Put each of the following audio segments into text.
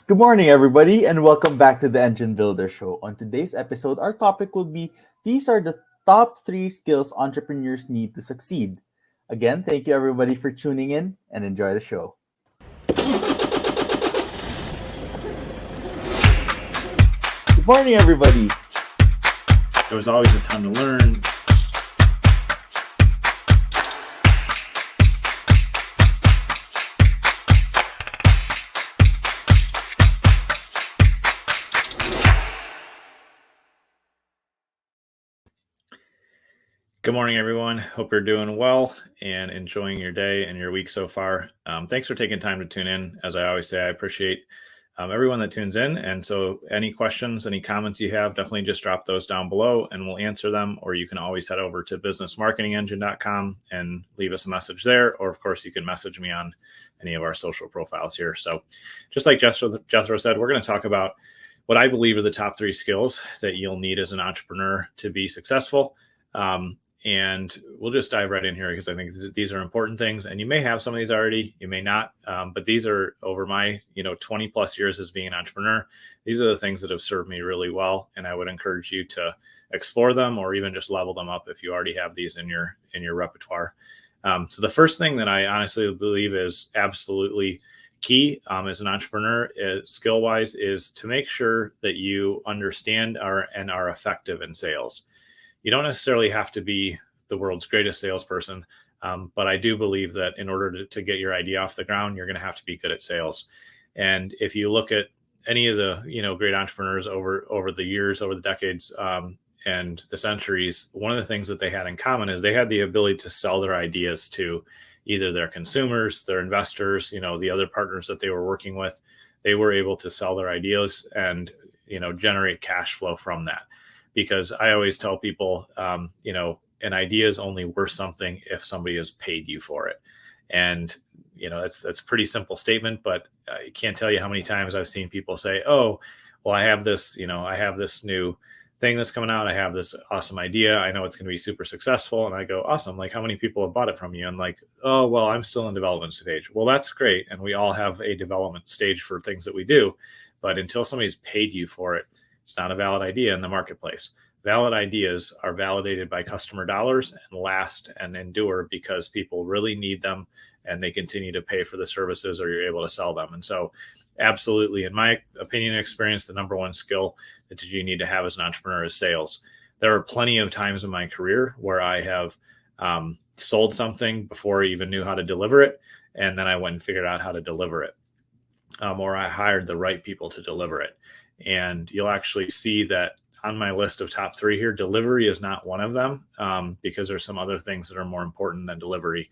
Good morning, everybody, and welcome back to the Engine Builder Show. On today's episode, our topic will be these are the top three skills entrepreneurs need to succeed. Again, thank you, everybody, for tuning in and enjoy the show. Good morning, everybody. There was always a ton to learn. Good morning, everyone. Hope you're doing well and enjoying your day and your week so far. Thanks for taking time to tune in. As I always say, I appreciate everyone that tunes in. And so any questions, any comments you have, definitely just drop those down below and we'll answer them. Or you can always head over to businessmarketingengine.com and leave us a message there. Or of course, you can message me on any of our social profiles here. So just like Jethro said, we're going to talk about what I believe are the top three skills that you'll need as an entrepreneur to be successful. And we'll just dive right in here because I think these are important things. And you may have some of these already, you may not, but these are over my 20 plus years as being an entrepreneur. These are the things that have served me really well. And I would encourage you to explore them or even just level them up if you already have these in your repertoire. So the first thing that I honestly believe is absolutely key as an entrepreneur skill wise is to make sure that you understand and are effective in sales. You don't necessarily have to be the world's greatest salesperson, but I do believe that in order to get your idea off the ground, you're going to have to be good at sales. And if you look at any of the great entrepreneurs over the years, over the decades, and the centuries, one of the things that they had in common is they had the ability to sell their ideas to either their consumers, their investors, the other partners that they were working with. They were able to sell their ideas and generate cash flow from that. Because I always tell people, an idea is only worth something if somebody has paid you for it. And, that's a pretty simple statement, but I can't tell you how many times I've seen people say, oh, well, I have this new thing that's coming out. I have this awesome idea. I know it's going to be super successful. And I go, awesome. Like, how many people have bought it from you? And like, oh, well, I'm still in development stage. Well, that's great. And we all have a development stage for things that we do. But until somebody's paid you for it, it's not a valid idea in the marketplace. Valid ideas are validated by customer dollars and last and endure because people really need them and they continue to pay for the services or you're able to sell them. And so absolutely, in my opinion and experience, the number one skill that you need to have as an entrepreneur is sales. There are plenty of times in my career where I have sold something before I even knew how to deliver it. And then I went and figured out how to deliver it. Or I hired the right people to deliver it. And you'll actually see that on my list of top three here, delivery is not one of them because there's some other things that are more important than delivery.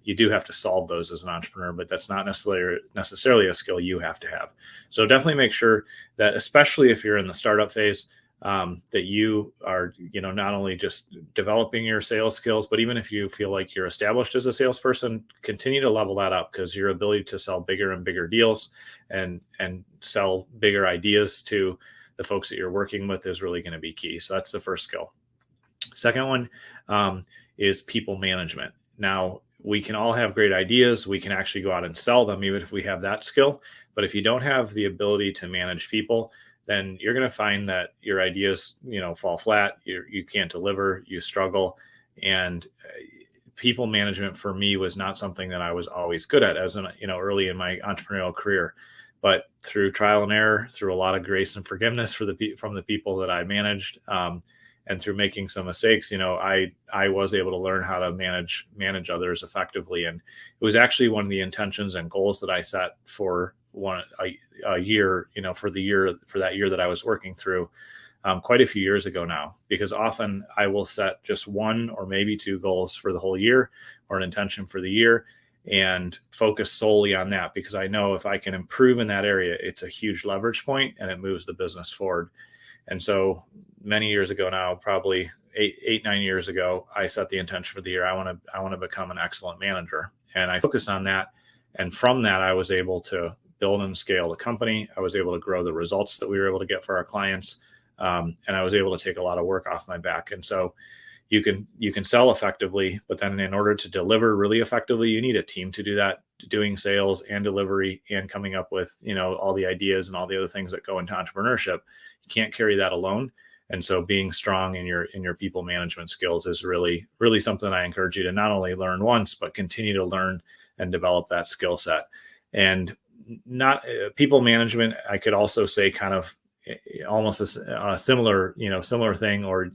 You do have to solve those as an entrepreneur, but that's not necessarily a skill you have to have. So definitely make sure that, especially if you're in the startup phase, that you are, not only just developing your sales skills, but even if you feel like you're established as a salesperson, continue to level that up because your ability to sell bigger and bigger deals and sell bigger ideas to the folks that you're working with is really going to be key. So that's the first skill. Second one is people management. Now, we can all have great ideas. We can actually go out and sell them, even if we have that skill. But if you don't have the ability to manage people, then you're going to find that your ideas, fall flat. You can't deliver, you struggle. And people management for me was not something that I was always good at as early in my entrepreneurial career. But through trial and error, through a lot of grace and forgiveness from the people that I managed, and through making some mistakes, I was able to learn how to manage others effectively. And it was actually one of the intentions and goals that I set for a year, for that year that I was working through quite a few years ago now, because often I will set just one or maybe two goals for the whole year or an intention for the year and focus solely on that, because I know if I can improve in that area, it's a huge leverage point and it moves the business forward. And so many years ago now, probably 9 years ago, I set the intention for the year. I want to become an excellent manager. And I focused on that. And from that, I was able to build and scale the company. I was able to grow the results that we were able to get for our clients. And I was able to take a lot of work off my back. And so you can sell effectively, but then in order to deliver really effectively, you need a team to do that. doing sales and delivery and coming up with, all the ideas and all the other things that go into entrepreneurship. You can't carry that alone. And so being strong in your people management skills is really, really something I encourage you to not only learn once, but continue to learn and develop that skill set. And not people management, I could also say kind of almost a similar thing, or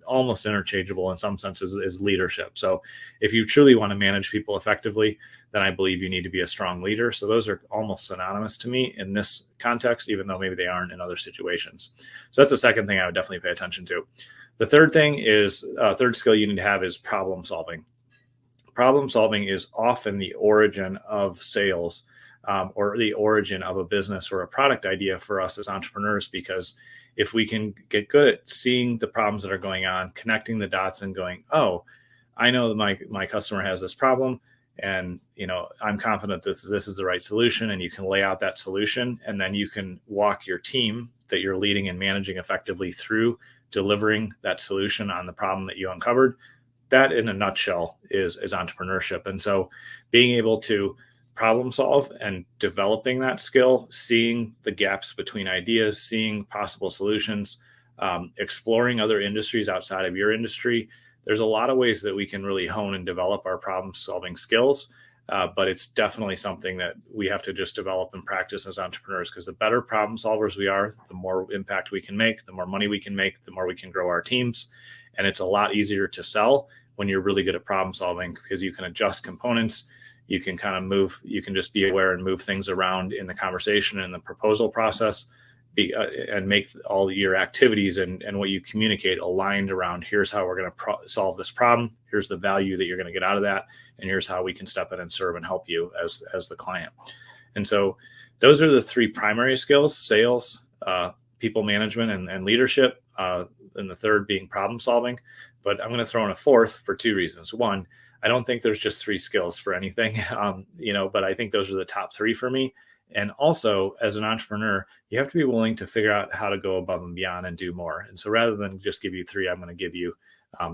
almost interchangeable in some senses, is leadership. So if you truly want to manage people effectively, then I believe you need to be a strong leader. So those are almost synonymous to me in this context, even though maybe they aren't in other situations. So that's the second thing I would definitely pay attention to. The third thing is, third skill you need to have is problem solving. Problem solving is often the origin of sales, or the origin of a business or a product idea for us as entrepreneurs, because if we can get good at seeing the problems that are going on, connecting the dots and going, oh, I know that my customer has this problem, and I'm confident that this is the right solution, and you can lay out that solution, and then you can walk your team that you're leading and managing effectively through delivering that solution on the problem that you uncovered. That in a nutshell is entrepreneurship. And so being able to problem solve and developing that skill, seeing the gaps between ideas, seeing possible solutions, exploring other industries outside of your industry. There's a lot of ways that we can really hone and develop our problem solving skills. But it's definitely something that we have to just develop and practice as entrepreneurs, because the better problem solvers we are, the more impact we can make, the more money we can make, the more we can grow our teams. And it's a lot easier to sell when you're really good at problem solving, because you can adjust components. You can kind of move, you can just be aware and move things around in the conversation and the proposal process, and make all your activities and what you communicate aligned around, here's how we're going to solve this problem. Here's the value that you're going to get out of that. And here's how we can step in and serve and help you as the client. And so those are the three primary skills: sales, people management, and leadership. And the third being problem solving. But I'm going to throw in a fourth for two reasons. One, I don't think there's just three skills for anything, but I think those are the top three for me. And also, as an entrepreneur, you have to be willing to figure out how to go above and beyond and do more. And so rather than just give you three, I'm going to give you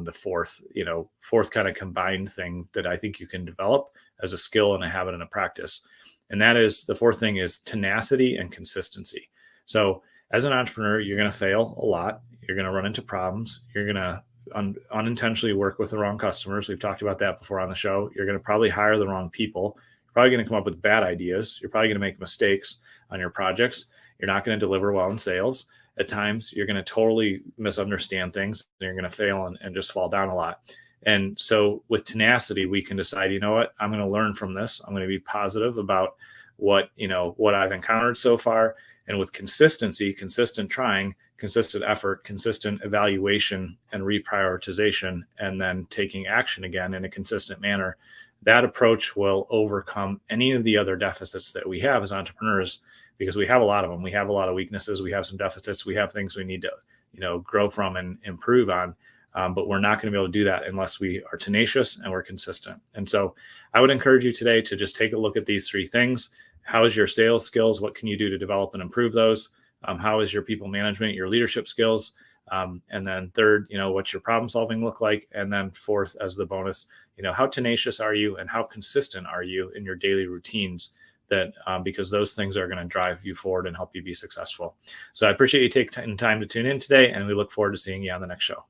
the fourth kind of combined thing that I think you can develop as a skill and a habit and a practice. And that is, the fourth thing is tenacity and consistency. So as an entrepreneur, you're going to fail a lot. You're going to run into problems. You're going to unintentionally work with the wrong customers. We've talked about that before on the show. You're going to probably hire the wrong people. You're probably going to come up with bad ideas. You're probably going to make mistakes on your projects. You're not going to deliver well in sales. At times, you're going to totally misunderstand things. And you're going to fail and just fall down a lot. And so with tenacity, we can decide, you know what, I'm going to learn from this. I'm going to be positive about what I've encountered so far. And with consistency, consistent trying, consistent effort, consistent evaluation and reprioritization, and then taking action again in a consistent manner, that approach will overcome any of the other deficits that we have as entrepreneurs, because we have a lot of them. We have a lot of weaknesses. We have some deficits. We have things we need to, grow from and improve on. But we're not going to be able to do that unless we are tenacious and we're consistent. And so I would encourage you today to just take a look at these three things. How is your sales skills? What can you do to develop and improve those? How is your people management, your leadership skills? And then third, what's your problem solving look like? And then fourth, as the bonus, how tenacious are you and how consistent are you in your daily routines? Because those things are going to drive you forward and help you be successful. So I appreciate you taking time to tune in today, and we look forward to seeing you on the next show.